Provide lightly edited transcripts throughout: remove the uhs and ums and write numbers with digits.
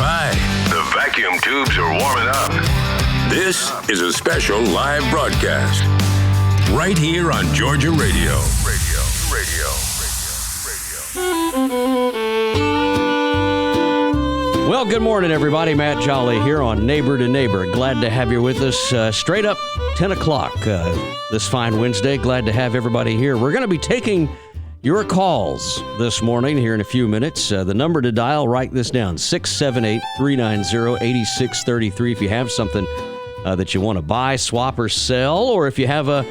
by. The vacuum tubes are warming up. This is a special live broadcast right here on Georgia Radio. Well, good morning, everybody. Matt Jolly here on Neighbor to Neighbor. Glad to have you with us straight up 10 o'clock this fine Wednesday. Glad to have everybody here. We're going to be taking your calls this morning here in a few minutes. The number to dial, write this down, 678-390-8633 if you have something that you want to buy, swap, or sell, or if you have a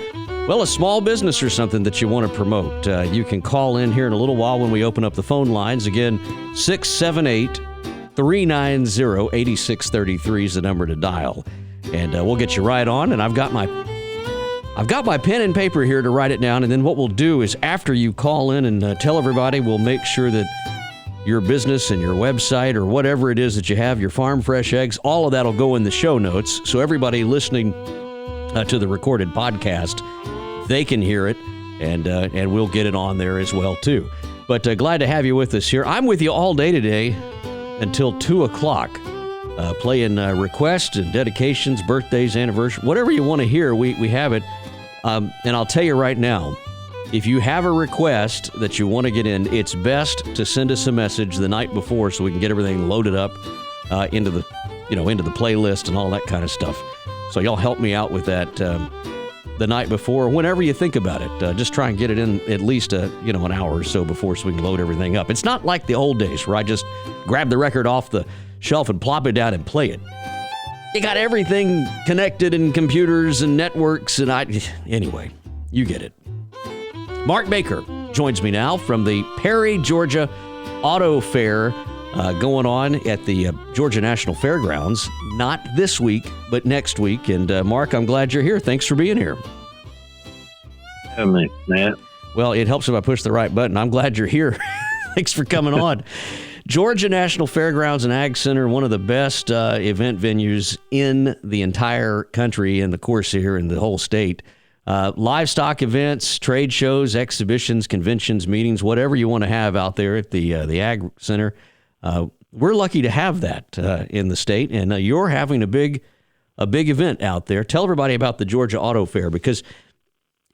small business or something that you want to promote. You can call in here in a little while when we open up the phone lines. Again, 678-390-8633 is the number to dial. And we'll get you right on. And I've got my pen and paper here to write it down. And then what we'll do is after you call in and tell everybody, we'll make sure that your business and your website or whatever it is that you have, your farm fresh eggs, all of that will go in the show notes. So everybody listening to the recorded podcast, they can hear it, and we'll get it on there as well, too. But glad to have you with us here. I'm with you all day today until 2 o'clock, playing requests and dedications, birthdays, anniversaries, whatever you want to hear, we have it. And I'll tell you right now, if you have a request that you want to get in, it's best to send us a message the night before so we can get everything loaded up into the playlist and all that kind of stuff. So y'all help me out with that the night before, whenever you think about it. Just try and get it in at least an hour or so before so we can load everything up. It's not like the old days where I just grab the record off the shelf and plop it down and play it. You got everything connected and computers and networks anyway, you get it. Mark Baker joins me now from the Perry, Georgia Auto Fair going on at the Georgia National Fairgrounds. Not this week, but next week. And Mark, I'm glad you're here. Thanks for being here. Have me, Matt. Well, it helps if I push the right button. I'm glad you're here. Thanks for coming on. Georgia National Fairgrounds and Ag Center, one of the best event venues in the entire country and, of course, here in the whole state. Livestock events, trade shows, exhibitions, conventions, meetings, whatever you want to have out there at the Ag Center. We're lucky to have that in the state, and you're having a big event out there. Tell everybody about the Georgia Auto Fair, because,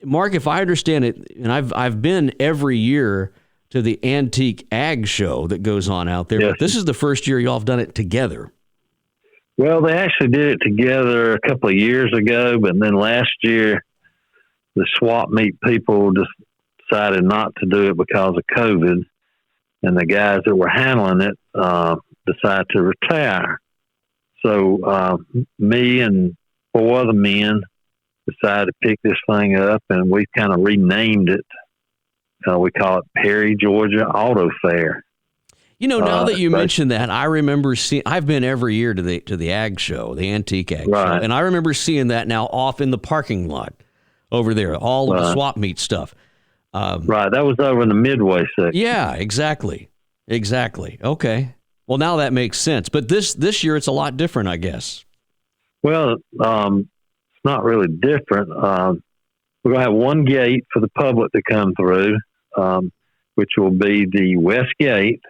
Mark, if I understand it, and I've been every year to the Antique Ag Show that goes on out there, yes. But this is the first year y'all have done it together. Well, they actually did it together a couple of years ago, but then last year the swap meet people decided not to do it because of COVID, and the guys that were handling it decided to retire. So me and 4 other men decided to pick this thing up, and we kind of renamed it. We call it Perry, Georgia Auto Fair. Now that you mentioned that, I remember seeing. I've been every year to the Ag Show, the Antique Ag Show, and I remember seeing that now off in the parking lot over there, all of the swap meet stuff. Right, that was over in the Midway section. Yeah, exactly. Okay. Well, now that makes sense. But this year it's a lot different, I guess. Well, it's not really different. We're going to have one gate for the public to come through, which will be the West Gate.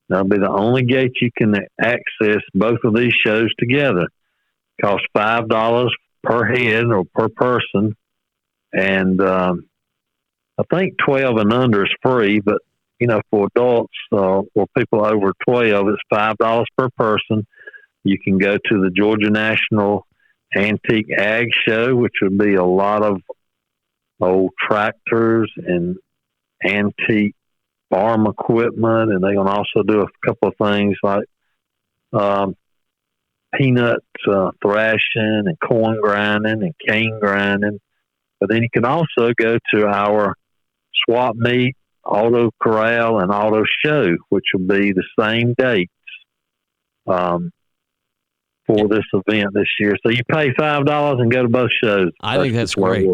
That'll be the only gate you can access both of these shows together. It costs $5 per head or per person. And I think 12 and under is free, but for adults or people over 12, it's $5 per person. You can go to the Georgia National Antique Ag Show, which would be a lot of old tractors and antique farm equipment, and they're going to also do a couple of things like peanut thrashing and corn grinding and cane grinding. But then you can also go to our swap meet, auto corral, and auto show, which will be the same dates for this event this year. So you pay $5 and go to both shows. I think that's great.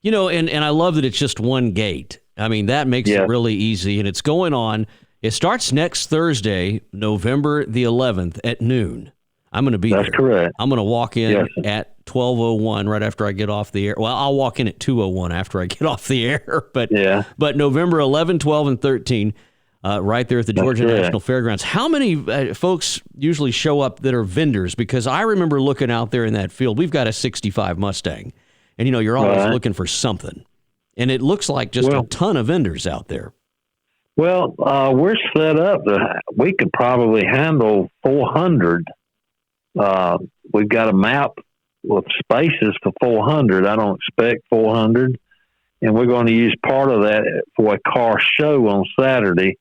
And I love that it's just one gate. I mean, that makes it really easy, and it's going on. It starts next Thursday, November the 11th at noon. I'm going to be there. That's correct. I'm going to walk in at 12:01 right after I get off the air. Well, I'll walk in at 2:01 after I get off the air. But November 11, 12, and 13, right there at the Georgia National Fairgrounds. How many folks usually show up that are vendors? Because I remember looking out there in that field. We've got a 65 Mustang, and you're always looking for something. And it looks like just a ton of vendors out there. Well, we're set up that we could probably handle 400. We've got a map with spaces for 400. I don't expect 400. And we're going to use part of that for a car show on Saturday.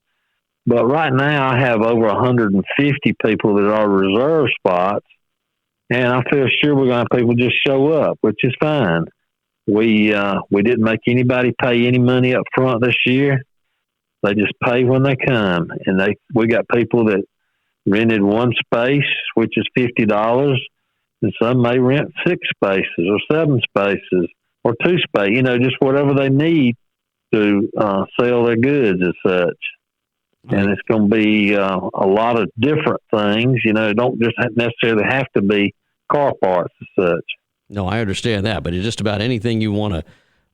But right now I have over 150 people that are reserve spots. And I feel sure we're going to have people just show up, which is fine. We didn't make anybody pay any money up front this year. They just pay when they come. And we got people that rented one space, which is $50, and some may rent 6 spaces or 7 spaces or 2 spaces, just whatever they need to sell their goods as such. And it's going to be a lot of different things. It don't just necessarily have to be car parts as such. No, I understand that, but it's just about anything you want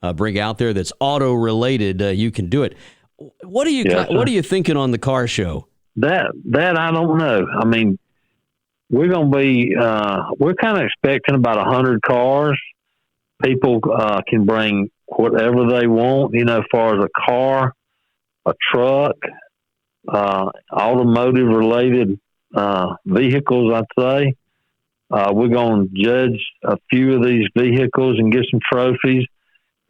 to bring out there that's auto related, you can do it. What are you thinking on the car show? That I don't know. I mean, we're going to be we're kind of expecting about 100 cars. People can bring whatever they want, as far as a car, a truck, automotive related vehicles, I'd say. We're going to judge a few of these vehicles and get some trophies.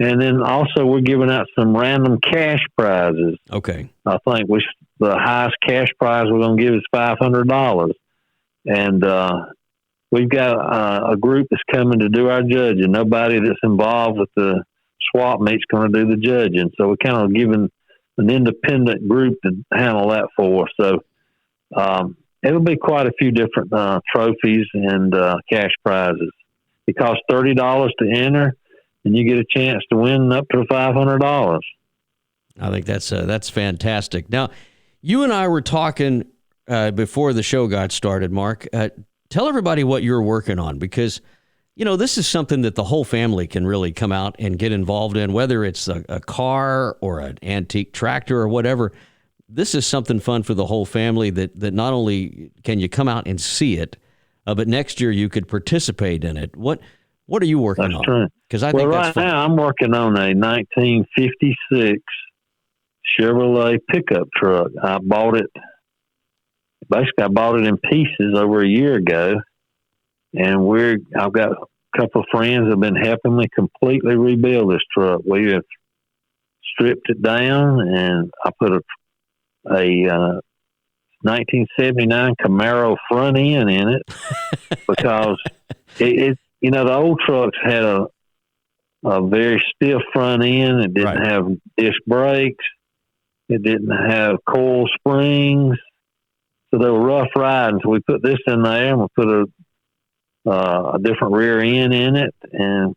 And then also we're giving out some random cash prizes. Okay. I think the highest cash prize we're going to give is $500. And we've got a group that's coming to do our judging. Nobody that's involved with the swap meet's going to do the judging. So we're kind of giving an independent group to handle that for us. So it'll be quite a few different trophies and cash prizes. It costs $30 to enter, and you get a chance to win up to $500. I think that's fantastic. Now, you and I were talking before the show got started, Mark. Tell everybody what you're working on, because this is something that the whole family can really come out and get involved in, whether it's a car or an antique tractor or whatever. This is something fun for the whole family that not only can you come out and see it, but next year you could participate in it. What are you working on? Because I think that's fun. Now I'm working on a 1956 Chevrolet pickup truck. I bought it in pieces over a year ago, and I've got a couple of friends that have been helping me completely rebuild this truck. We have stripped it down, and I put a 1979 Camaro front end in it because the old trucks had a very stiff front end. It didn't have disc brakes. It didn't have coil springs. So they were rough riding. So we put this in there, and we put a different rear end in it, and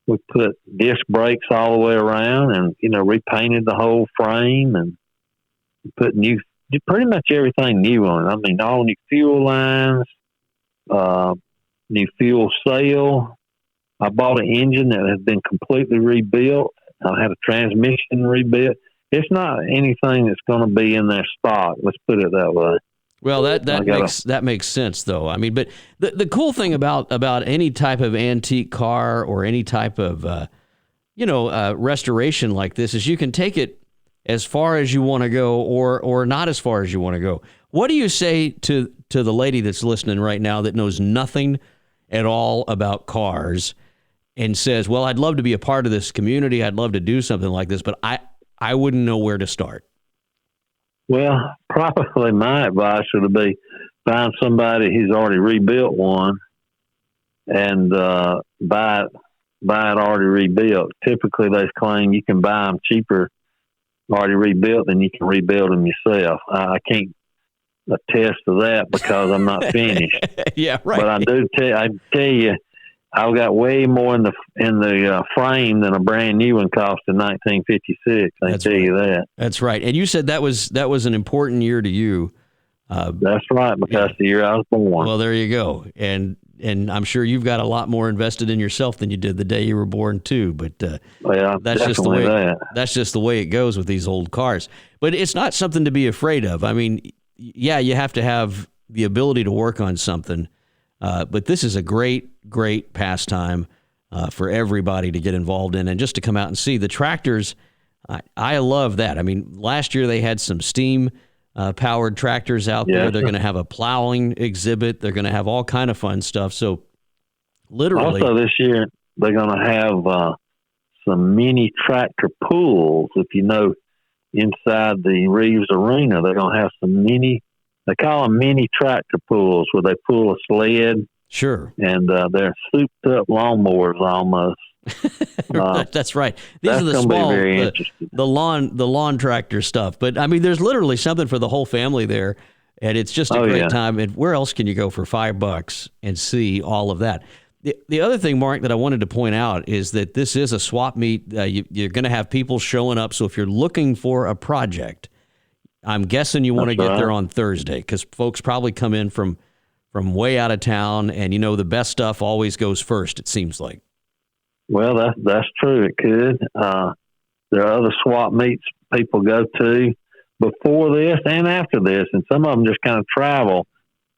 we put disc brakes all the way around, and repainted the whole frame, and put pretty much everything new on it. I mean, all new fuel lines, new fuel cell. I bought an engine that has been completely rebuilt. I had a transmission rebuilt. It's not anything that's going to be in their stock. Let's put it that way. Well, that makes sense, though. I mean, but the cool thing about any type of antique car or any type of restoration like this is you can take it as far as you want to go, or not as far as you want to go. What do you say to the lady that's listening right now that knows nothing at all about cars and says, "Well, I'd love to be a part of this community. I'd love to do something like this, but I wouldn't know where to start"? Well, probably my advice would be find somebody who's already rebuilt one and buy it already rebuilt. Typically, they claim you can buy them cheaper already rebuilt than you can rebuild them yourself. I can't attest to that because I'm not finished. Yeah, right. But I tell you, I've got way more in the frame than a brand new one cost in 1956. I can tell you that. That's right. And you said that was an important year to you. That's right, because the year I was born. Well, there you go. And and I'm sure you've got a lot more invested in yourself than you did the day you were born too. But yeah, that's just the way. That's just the way it goes with these old cars. But it's not something to be afraid of. I mean, yeah, you have to have the ability to work on something, but this is a great pastime for everybody to get involved in and just to come out and see the tractors. I love that. I mean, last year they had some steam powered tractors out there. They're going to have a plowing exhibit. They're going to have all kind of fun stuff. So literally. Also this year, they're going to have some mini tractor pools. If you know, inside the Reeves Arena, they're going to have some they call them mini tractor pools where they pull a sled. Sure. And they're souped up lawnmowers almost. That's right. These are the small, the lawn tractor stuff. But I mean, there's literally something for the whole family there, and it's just a great time. And where else can you go for $5 and see all of that? The other thing, Mark, that I wanted to point out is that this is a swap meet. You're going to have people showing up. So if you're looking for a project, I'm guessing you want to get there on Thursday because folks probably come in from way out of town, and the best stuff always goes first. It seems like. Well, that's true. It could. There are other swap meets people go to before this and after this, and some of them just kind of travel.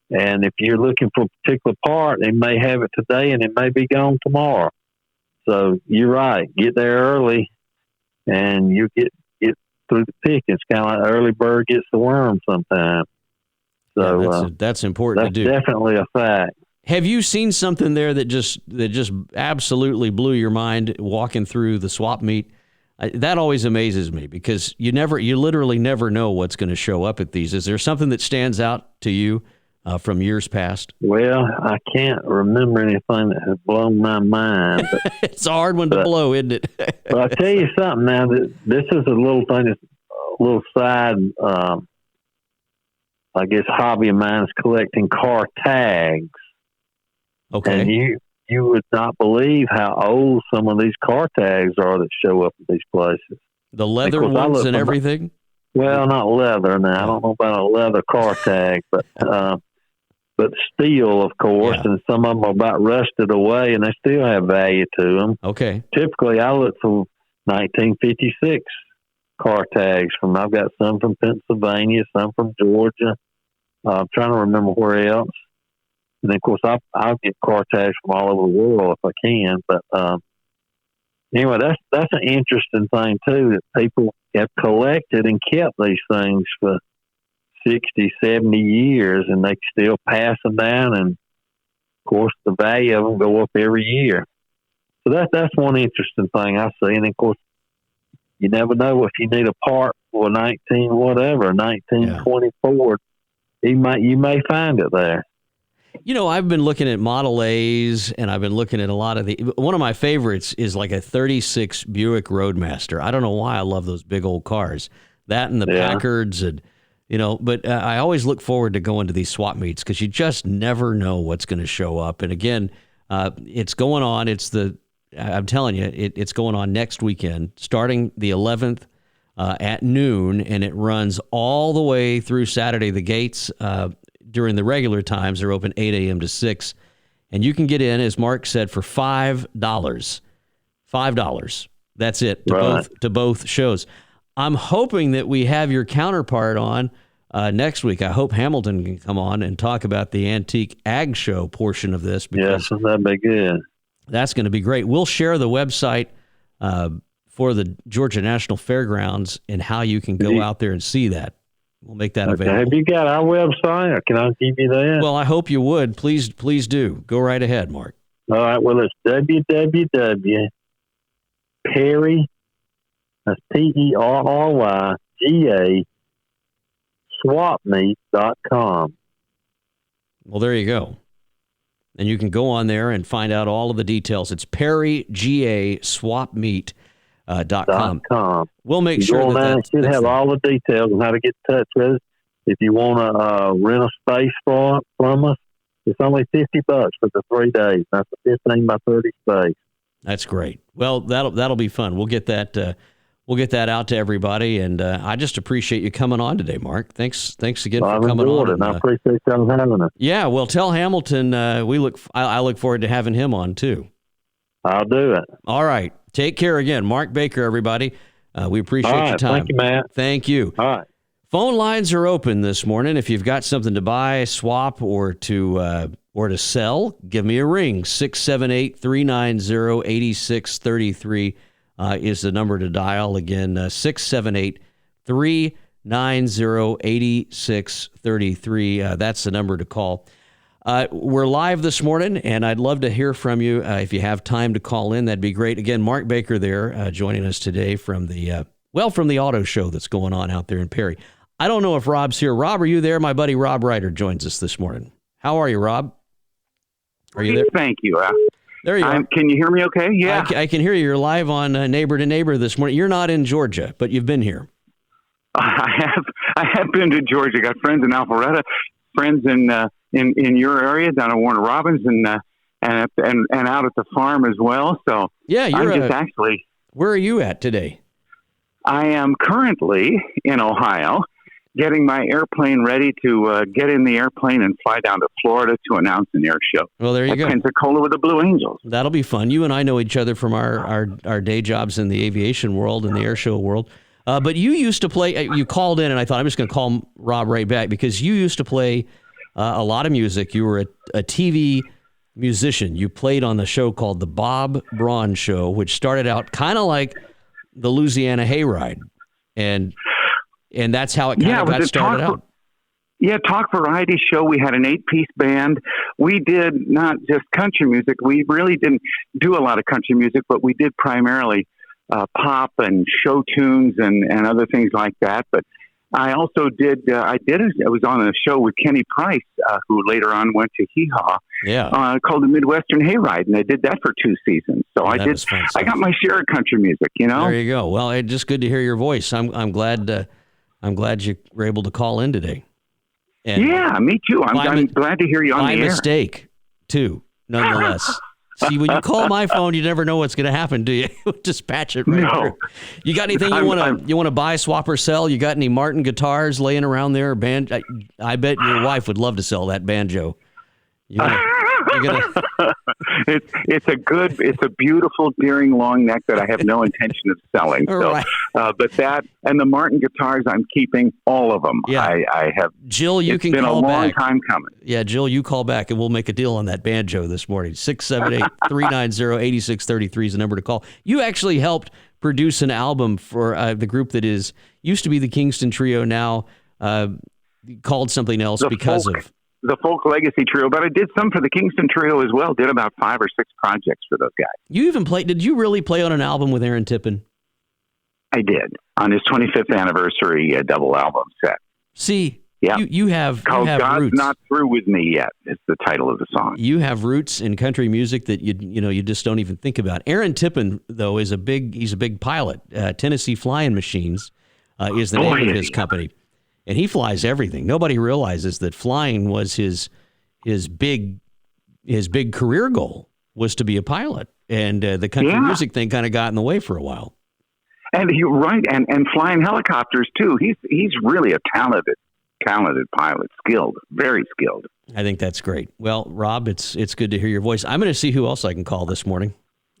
And if you're looking for a particular part, they may have it today and it may be gone tomorrow. So you're right. Get there early, and you get through the pick. It's kind of like early bird gets the worm sometimes. So that's important to do. That's definitely a fact. Have you seen something there that just absolutely blew your mind walking through the swap meet? That always amazes me because you literally never know what's going to show up at these. Is there something that stands out to you from years past? Well, I can't remember anything that has blown my mind. But, it's a hard one to blow, isn't it? But I'll tell you something now. This is a little thing, that's a little side, I guess, hobby of mine is collecting car tags. Okay. And you would not believe how old some of these car tags are that show up at these places. The leather ones and everything? Well, not leather now. I don't know about a leather car tag, but steel, of course, and some of them are about rusted away, and they still have value to them. Okay. Typically, I look for 1956 car tags. I've got some from Pennsylvania, some from Georgia. I'm trying to remember where else. And of course, I'll get car tags from all over the world if I can. But anyway, that's an interesting thing too, that people have collected and kept these things for 60, 70 years, and they still pass them down. And of course, the value of them go up every year. So that's one interesting thing I see. And of course, you never know if you need a part for 1924. You may find it there. I've been looking at Model A's, and I've been looking at a lot of one of my favorites is like a 36 Buick Roadmaster. I don't know why I love those big old cars. That and the Packards, and but I always look forward to going to these swap meets because you just never know what's going to show up. And again, it's going on. I'm telling you, it's going on next weekend, starting the 11th at noon, and it runs all the way through Saturday. The gates during the regular times are open 8 a.m. to 6, and you can get in, as Mark said, for $5. $5. That's it to both shows. I'm hoping that we have your counterpart on next week. I hope Hamilton can come on and talk about the Antique Ag Show portion of this. Yes, that'd be good. That's going to be great. We'll share the website for the Georgia National Fairgrounds and how you can go out there and see that. We'll make that available. Have you got our website, or can I give you that? Well, I hope you would. Please do. Go right ahead, Mark. All right. Well, it's www.perry, that's PERRYGA, swapmeet.com. Well, there you go. And you can go on there and find out all of the details. It's PerryGASwapmeet.com. We'll make sure that should have all the details on how to get in touch with us. If you want to rent a space from us, it's only $50 for the 3 days. That's a 15 by 30 space. That's great. Well, that'll be fun. We'll get that we'll get that out to everybody. And I just appreciate you coming on today, Mark. Thanks again Well, for coming on. And I appreciate y'all having us. Yeah, well, tell Hamilton I look forward to having him on too. I'll do it. All right. Take care again. Mark Baker, everybody. We appreciate your time. Thank you, Matt. Thank you. All right. Phone lines are open this morning. If you've got something to buy, swap, or to sell, give me a ring. 678-390-8633 is the number to dial. Again, 678-390-8633. That's the number to call. We're live this morning, and I'd love to hear from you. If you have time to call in, that'd be great. Again, Mark Baker there joining us today from the auto show that's going on out there in Perry. I don't know if Rob's here. Rob, are you there? My buddy Rob Ryder joins us this morning. How are you, Rob? Are you there? Thank you. There you are. Can you hear me okay? Yeah. I can hear you. You're live on Neighbor to Neighbor this morning. You're not in Georgia, but you've been here. I have been to Georgia. Got friends in Alpharetta, friends in your area down in Warner Robins, and out at the farm as well. So yeah, actually. Where are you at today? I am currently in Ohio, getting my airplane ready to get in the airplane and fly down to Florida to announce an air show. Well, there you go. Pensacola with the Blue Angels. That'll be fun. You and I know each other from our day jobs in the aviation world and the air show world. But you used to play. You called in, and I thought I'm just going to call Rob right back because you used to play a lot of music. You were a TV musician. You played on the show called The Bob Braun Show, which started out kind of like the Louisiana Hayride, and that's how it kind of got started out. Talk variety show. We had an 8-piece band. We did not just country music. We really didn't do a lot of country music, but we did primarily pop and show tunes and other things like that. But I also did. I was on a show with Kenny Price, who later on went to Hee Haw. Yeah. Called the Midwestern Hayride, and I did that for 2 seasons. So I got my share of country music. You know. There you go. Well, it's just good to hear your voice. I'm glad. I'm glad you were able to call in today. And yeah, me too. I'm glad to hear you on the air. My mistake, too, nonetheless. See, when you call my phone, you never know what's going to happen, do you? Dispatch it right through. You got anything you want to buy, swap, or sell? You got any Martin guitars laying around there? I bet your wife would love to sell that banjo. It's a beautiful Deering long neck that I have no intention of selling. So, right. But that and the Martin guitars, I'm keeping all of them. Yeah. I have. Jill, you can call back. It's been a long time coming. Yeah, Jill, you call back and we'll make a deal on that banjo this morning. 678-390-8633 is the number to call. You actually helped produce an album for the group that used to be the Kingston Trio, now called something else the Folk Legacy Trio, but I did some for the Kingston Trio as well. Did about 5 or 6 projects for those guys. You even played? Did you really play on an album with Aaron Tippin? I did, on his 25th anniversary double album set. See, yeah, you have God's roots. Not Through With Me Yet is the title of the song. You have roots in country music that you just don't even think about. Aaron Tippin, though, he's a big pilot. Tennessee Flying Machines is the name of his company. And he flies everything. Nobody realizes that flying was his big career goal, was to be a pilot. And the country music thing kind of got in the way for a while. And and flying helicopters too. He's really a talented pilot, skilled, very skilled. I think that's great. Well, Rob, it's good to hear your voice. I'm going to see who else I can call this morning,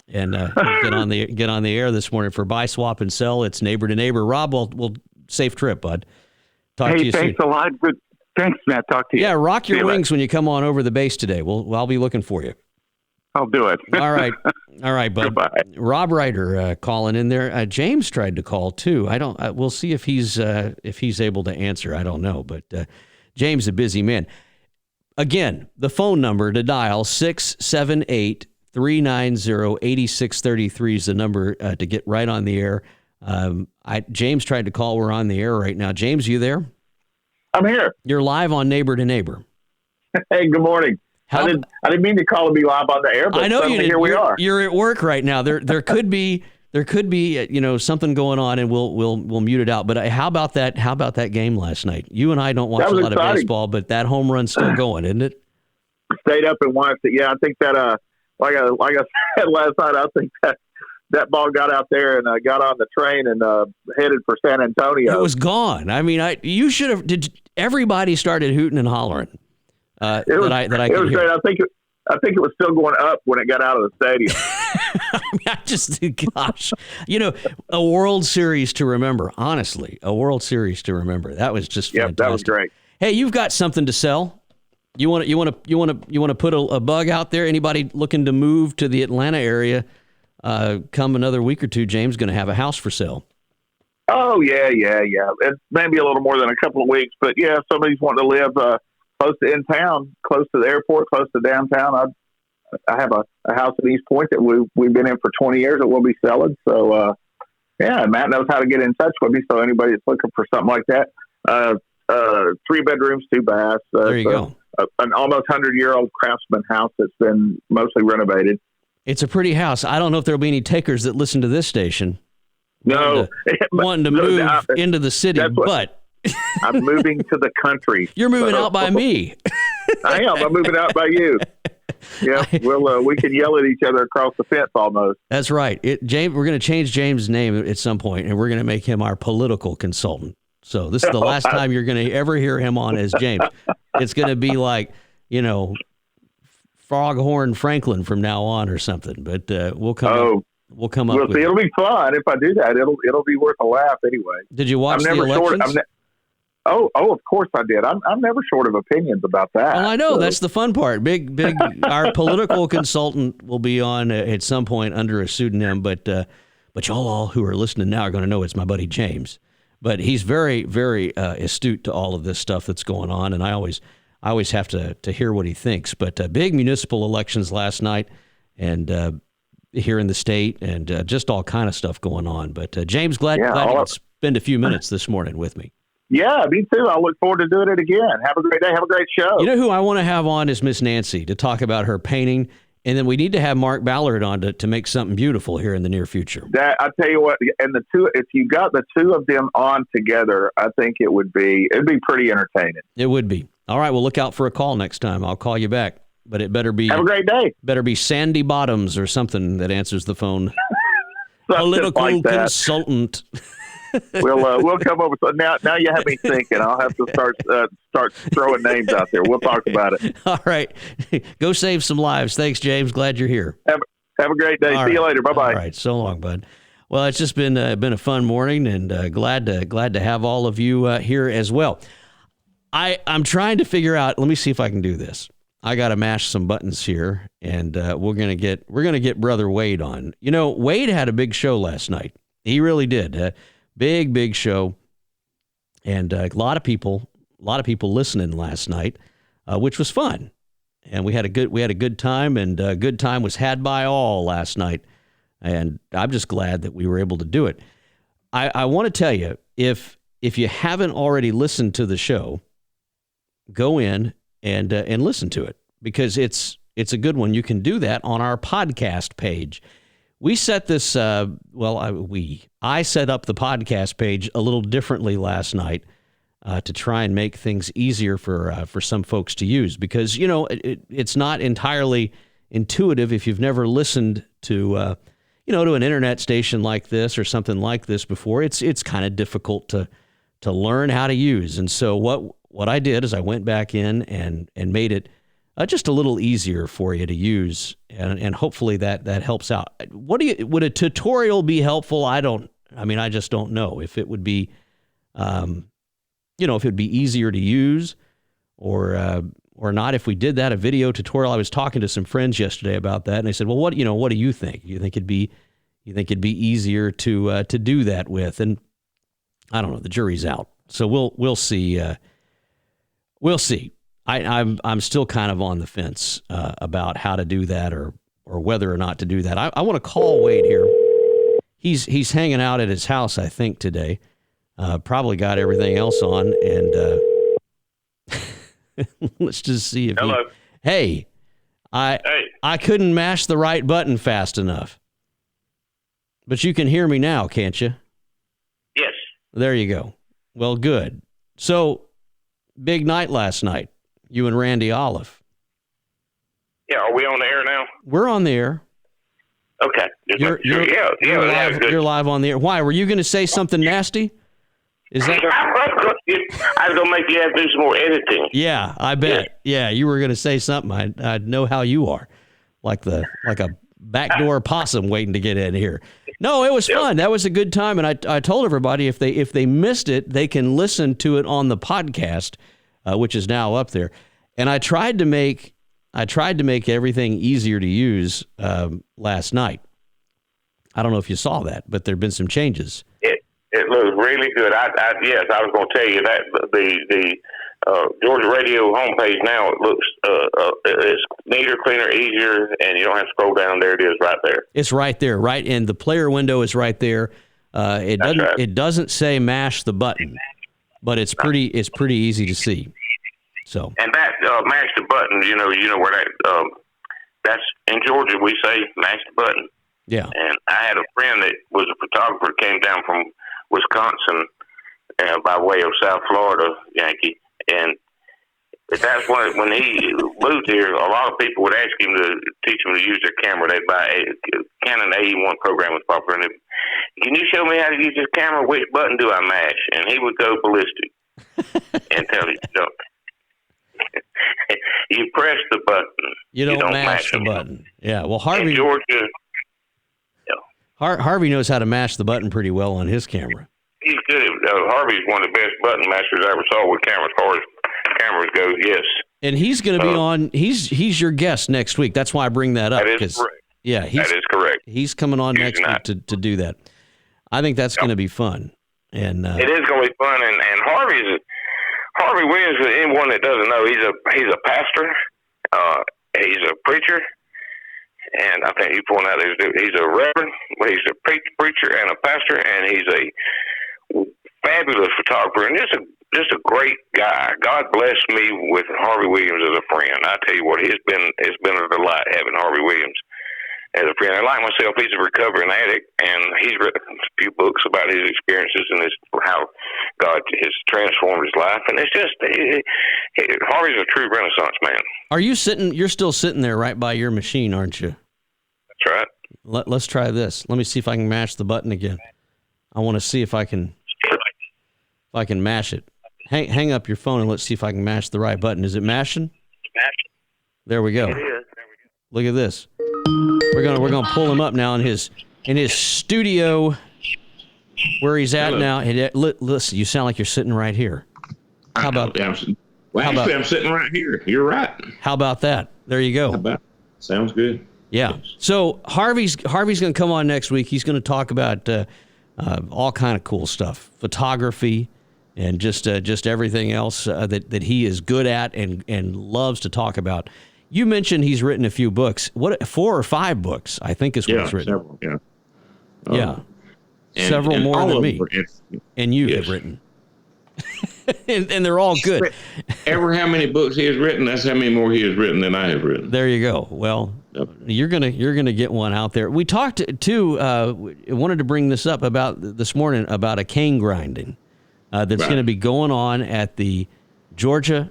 and get on the air this morning for Buy, Swap, and Sell. It's Neighbor to Neighbor. Rob, we'll safe trip, bud. Talk to you thanks soon. a lot. Good. Thanks, Matt. Talk to you. Yeah, rock your wings when you come on over the base today. I'll be looking for you. I'll do it. All right, bud. Goodbye. Rob Ryder calling in there. James tried to call too. We'll see if he's able to answer. I don't know, but James, a busy man. Again, the phone number to dial 678-390-8633 is the number to get right on the air. James tried to call. We're on the air right now. James, you there? I'm here. You're live on Neighbor to Neighbor. Hey, good morning. I didn't mean to call and be live on the air, but I know you did. Here we are. You're at work right now. There could be something going on, and we'll mute it out. But how about that? How about that game last night? You and I don't watch a lot of baseball, but that home run's still going, isn't it? Stayed up and watched it. Yeah, I think that like I said last night, I think that that ball got out there and got on the train and headed for San Antonio. It was gone. I mean, you should have. Everybody started hooting and hollering. It was great. I think it was still going up when it got out of the stadium. I mean, I just think, gosh, a World Series to remember. Honestly, a World Series to remember. That was just fantastic. That was great. Hey, you've got something to sell. You want to put a bug out there? Anybody looking to move to the Atlanta area? Come another week or two, James going to have a house for sale. Oh yeah. It's maybe a little more than a couple of weeks, but yeah, somebody's wanting to live close to in town, close to the airport, close to downtown. I have a house in East Point that we've been in for 20 years that we'll be selling. So Matt knows how to get in touch with me. So anybody that's looking for something like that, 3 bedrooms, 2 baths. There you go. An almost 100-year-old craftsman house that's been mostly renovated. It's a pretty house. I don't know if there'll be any takers that listen to this station. No, wanting to move into the city, but I'm moving to the country. You're moving out by me. I am. I'm moving out by you. Yeah, we can yell at each other across the fence almost. That's right. James, we're going to change James' name at some point, and we're going to make him our political consultant. So this is the last time you're going to ever hear him on as James. It's going to be like, Foghorn Franklin from now on or something. But we'll come up. We'll come up. It'll be fun if I do that. It'll be worth a laugh anyway. Did you watch the elections? Oh, of course I did. I'm never short of opinions about that. Well, I know that's the fun part. Big. Our political consultant will be on at some point under a pseudonym, but y'all all who are listening now are going to know it's my buddy James. But he's very, very astute to all of this stuff that's going on, and I always have to hear what he thinks. But big municipal elections last night, and here in the state, and just all kind of stuff going on. But James, glad you could spend a few minutes this morning with me. Yeah, me too. I look forward to doing it again. Have a great day. Have a great show. You know who I want to have on is Miss Nancy to talk about her painting. And then we need to have Mark Ballard on to make something beautiful here in the near future. I tell you what, and if you got the two of them on together, I think it'd be pretty entertaining. It would be. All right, well, look out for a call next time. I'll call you back, but it better be. Have a great day. Better be Sandy Bottoms or something that answers the phone. Political like consultant. We'll come over. So now you have me thinking. I'll have to start throwing names out there. We'll talk about it. All right. Go save some lives. Thanks, James. Glad you're here. Have a great day. See you later. Bye-bye. All right. So long, bud. Well, it's just been a fun morning, and glad to have all of you here as well. I'm trying to figure out. Let me see if I can do this. I got to mash some buttons here, and we're gonna get Brother Wade on. Wade had a big show last night. He really did. Big show, and a lot of people listening last night, which was fun, and we had a good time, and a good time was had by all last night, and I'm just glad that we were able to do it. I want to tell you, if you haven't already listened to the show, go in and listen to it, because it's a good one. You can do that on our podcast page. We set this, I set up the podcast page a little differently last night to try and make things easier for some folks to use, because, it's not entirely intuitive if you've never listened to, to an internet station like this or something like this before. It's kind of difficult to learn how to use. And so what I did is I went back in and made it just a little easier for you to use, and hopefully that helps out. Would a tutorial be helpful? I just don't know if it would be, if it'd be easier to use or not. If we did that, a video tutorial. I was talking to some friends yesterday about that, and they said, well, what do you think? You think it'd be easier to do that with? And I don't know, the jury's out. So we'll see. We'll see. I'm still kind of on the fence about how to do that or whether or not to do that. I want to call Wade here. He's hanging out at his house, I think, today. Probably got everything else on, and let's just see if Hello. Hey. I couldn't mash the right button fast enough. But you can hear me now, can't you? Yes. There you go. Well, good. So, big night last night. You and Randy Olive. Yeah, are we on the air now? We're on the air. Okay. You're live on the air. Why? Were you going to say something nasty? Is that? I was going to make you have to do some more editing. Yeah, I bet. Yeah, you were going to say something. I know how you are, like a backdoor possum waiting to get in here. No, it was fun. That was a good time, and I told everybody if they missed it, they can listen to it on the podcast, which is now up there. And I tried to make everything easier to use last night. I don't know if you saw that, but there've been some changes. It looks really good. Yes, I was going to tell you that the Georgia Radio homepage now, it looks it's neater, cleaner, easier, and you don't have to scroll down. There it is, right there. It's right there, right, and the player window is right there. It doesn't say mash the button, but it's pretty easy to see. So and that mash the button, you know where that that's in Georgia we say mash the button. Yeah. And I had a friend that was a photographer, came down from Wisconsin by way of South Florida, Yankee, and that's when he moved here. A lot of people would ask him to teach them to use their camera. They'd buy a Canon AE1 program was popular, and can you show me how to use this camera? Which button do I mash? And he would go ballistic and tell you, you press the button. You don't mash the button. Yeah. Well, Harvey. In Georgia. Harvey knows how to mash the button pretty well on his camera. He's good. Harvey's one of the best button masters I ever saw with cameras. As far as cameras go, yes. And he's going to be on. He's your guest next week. That's why I bring that up. That is correct. Yeah, that is correct. He's coming on next week to do that. I think that's going to be fun. And it is going to be fun. And Harvey Williams. Anyone that doesn't know, he's a pastor. He's a preacher. And I think you point out he's a reverend, he's a preacher and a pastor, and he's a fabulous photographer and just a great guy. God blessed me with Harvey Williams as a friend. I tell you what, it's been a delight having Harvey Williams as a friend. And like myself, he's a recovering addict, and he's written a few books about his experiences and how God has transformed his life. And it's just Harvey's a true Renaissance man. Are you sitting? You're still sitting there right by your machine, aren't you? That's right. Let's try this. Let me see if I can mash the button again. I want to see if I can mash it. Hang up your phone and let's see if I can mash the right button. Is it mashing? There we go. It is. Look at this. We're gonna pull him up now in his studio where he's at now. Listen, you sound like you're sitting right here. How about? I'm sitting right here. You're right. How about that? There you go. Sounds good. Yeah. So Harvey's going to come on next week. He's going to talk about all kind of cool stuff, photography, and just everything else that he is good at and loves to talk about. You mentioned he's written a few books. 4 or 5 books, I think, is what he's written. Several, yeah. Yeah. Several more than me. And you have written. and they're all good. Ever how many books he has written, that's how many more he has written than I have written. There you go. Well, you're gonna get one out there. We talked wanted to bring this up this morning about a cane grinding that's going to be going on at the Georgia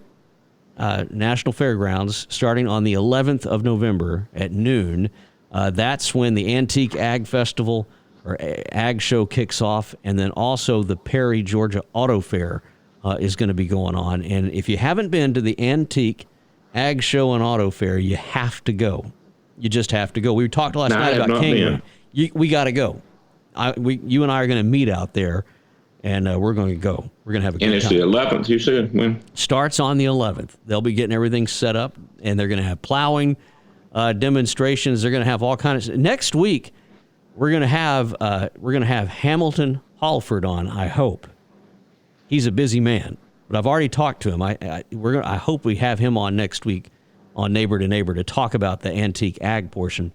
National Fairgrounds starting on the 11th of November at noon. That's when the Antique Ag Festival or Ag Show kicks off, and then also the Perry Georgia Auto Fair is going to be going on. And if you haven't been to the Antique Ag Show and Auto Fair, you have to go. You just have to go. We talked last night about cane. We got to go. You and I are going to meet out there, and we're going to go. We're going to have a good time. And it's the 11th, you said? When? Starts on the 11th. They'll be getting everything set up, and they're going to have plowing demonstrations. They're going to have all kinds of. Next week, we're going to have Hamilton Halford on. I hope. He's a busy man, but I've already talked to him. I hope we have him on next week on Neighbor to Neighbor to talk about the antique ag portion.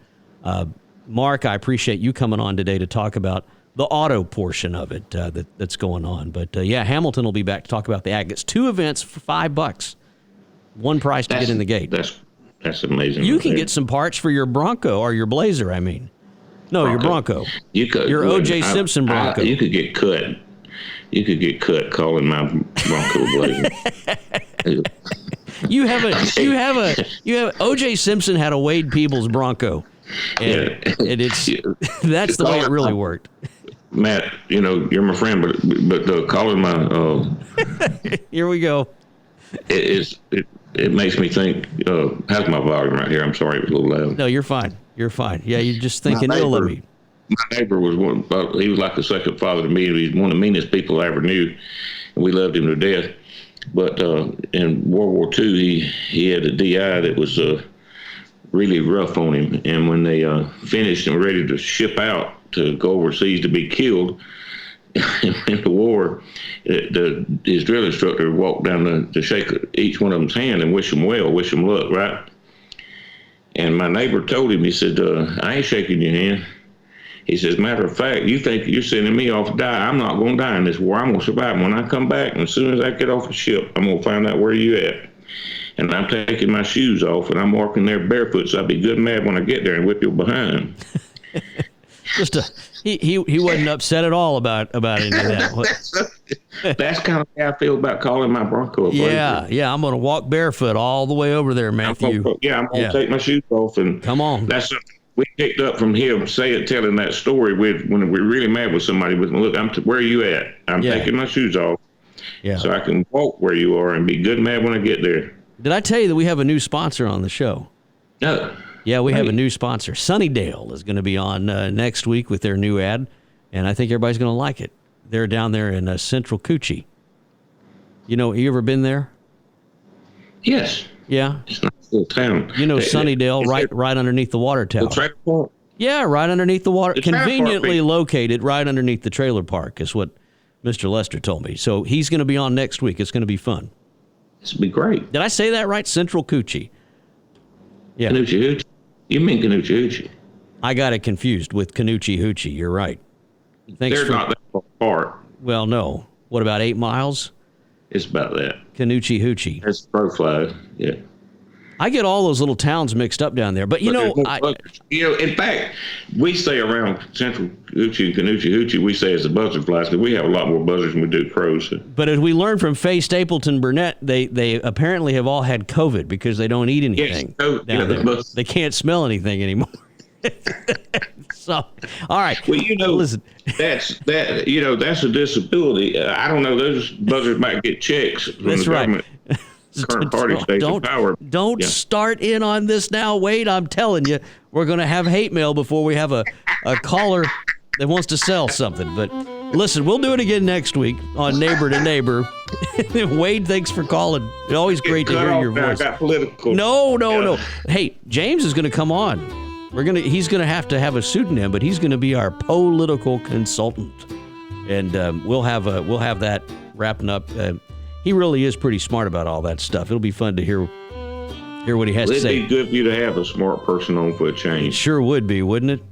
Mark, I appreciate you coming on today to talk about the auto portion of it that's going on. But Hamilton will be back to talk about the ag. It's 2 events for $5. One price to get in the gate. That's amazing. You can get some parts for your Bronco or your Blazer. I mean, no, your Bronco. You could. Your O.J. Simpson Bronco. You could get cut. You could get cut calling my Bronco Blazer. You have O.J. Simpson had a Wade Peebles Bronco. And it's that's the way it really worked. Matt, you're my friend, but calling my here we go. It makes me think. How's my volume right here? I'm sorry, it was a little loud. No, you're fine. You're fine. Yeah, you're just thinking ill of me. My neighbor was he was like a second father to me. He was one of the meanest people I ever knew, and we loved him to death. But in World War II, he had a DI that was really rough on him. And when they finished and were ready to ship out to go overseas to be killed in the war, his drill instructor walked down to shake each one of them's hand and wish them well, wish them luck, right? And my neighbor told him, he said, I ain't shaking your hand. He says, matter of fact, you think you're sending me off to die. I'm not going to die in this war. I'm going to survive. When I come back, and as soon as I get off the ship, I'm going to find out where you at. And I'm taking my shoes off, and I'm walking there barefoot, so I'll be good and mad when I get there and whip your behind. He wasn't upset at all about any of that. That's kind of how I feel about calling my Bronco. Yeah, I'm going to walk barefoot all the way over there, Matthew. I'm going to take my shoes off. And come on. That's something we picked up from him telling that story when we're really mad with somebody. Look, where are you at? I'm taking my shoes off so I can walk where you are and be good and mad when I get there. Did I tell you that we have a new sponsor on the show? No. Yeah, we have a new sponsor. Sunnydale is going to be on next week with their new ad, and I think everybody's going to like it. They're down there in Central Coochie. You ever been there? Yes. Yeah? It's not a little town. Sunnydale, right underneath the water tower. The trailer park? Yeah, right underneath the water. The conveniently located right underneath the trailer park is what Mr. Lester told me. So he's going to be on next week. It's going to be fun. This will be great. Did I say that right? Central Coochie. Yeah. Canoochie Hoochie. You mean Canoochie Hoochie? I got it confused with Canoochie Hoochie. You're right. They're not that far apart. Well, no. What, about 8 miles? It's about that. Canoochie Hoochie. That's Profile, yeah. I get all those little towns mixed up down there, but in fact, we say around Central Coochie and Canoochie Hoochie, we say it's the buzzard flies because we have a lot more buzzards than we do crows. But as we learned from Faye Stapleton Burnett, they apparently have all had COVID because they don't eat anything down there. They can't smell anything anymore. So, all right. Well, listen. That's a disability. I don't know. Those buzzards might get checks from the government. Current party stays in power. Don't start in on this now, Wade. I'm telling you, we're going to have hate mail before we have a caller that wants to sell something. But listen, we'll do it again next week on Neighbor to Neighbor. Wade, thanks for calling. It's always great to hear your voice. I got political. No. Hey, James is going to come on. He's going to have a pseudonym, but he's going to be our political consultant, and we'll have that wrapping up. He really is pretty smart about all that stuff. It'll be fun to hear what he has to say. It'd be good for you to have a smart person on for a change. It sure would be, wouldn't it?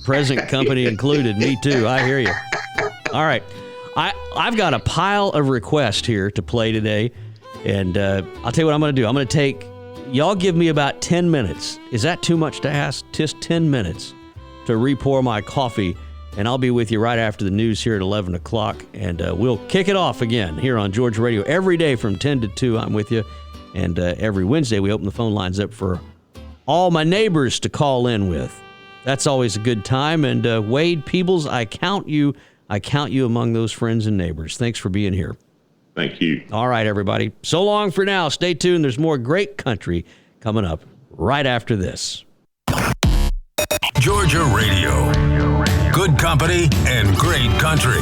Present company included. Me too. I hear you. All right. I've got a pile of requests here to play today, and I'll tell you what I'm going to do. I'm going to take... Y'all give me about 10 minutes. Is that too much to ask? Just 10 minutes to re-pour my coffee, and I'll be with you right after the news here at 11 o'clock, and we'll kick it off again here on Georgia Radio. Every day from 10 to 2, I'm with you, and every Wednesday we open the phone lines up for all my neighbors to call in with. That's always a good time, and Wade Peebles, I count you among those friends and neighbors. Thanks for being here. Thank you. All right, everybody. So long for now. Stay tuned. There's more great country coming up right after this. Georgia Radio. Good company and great country.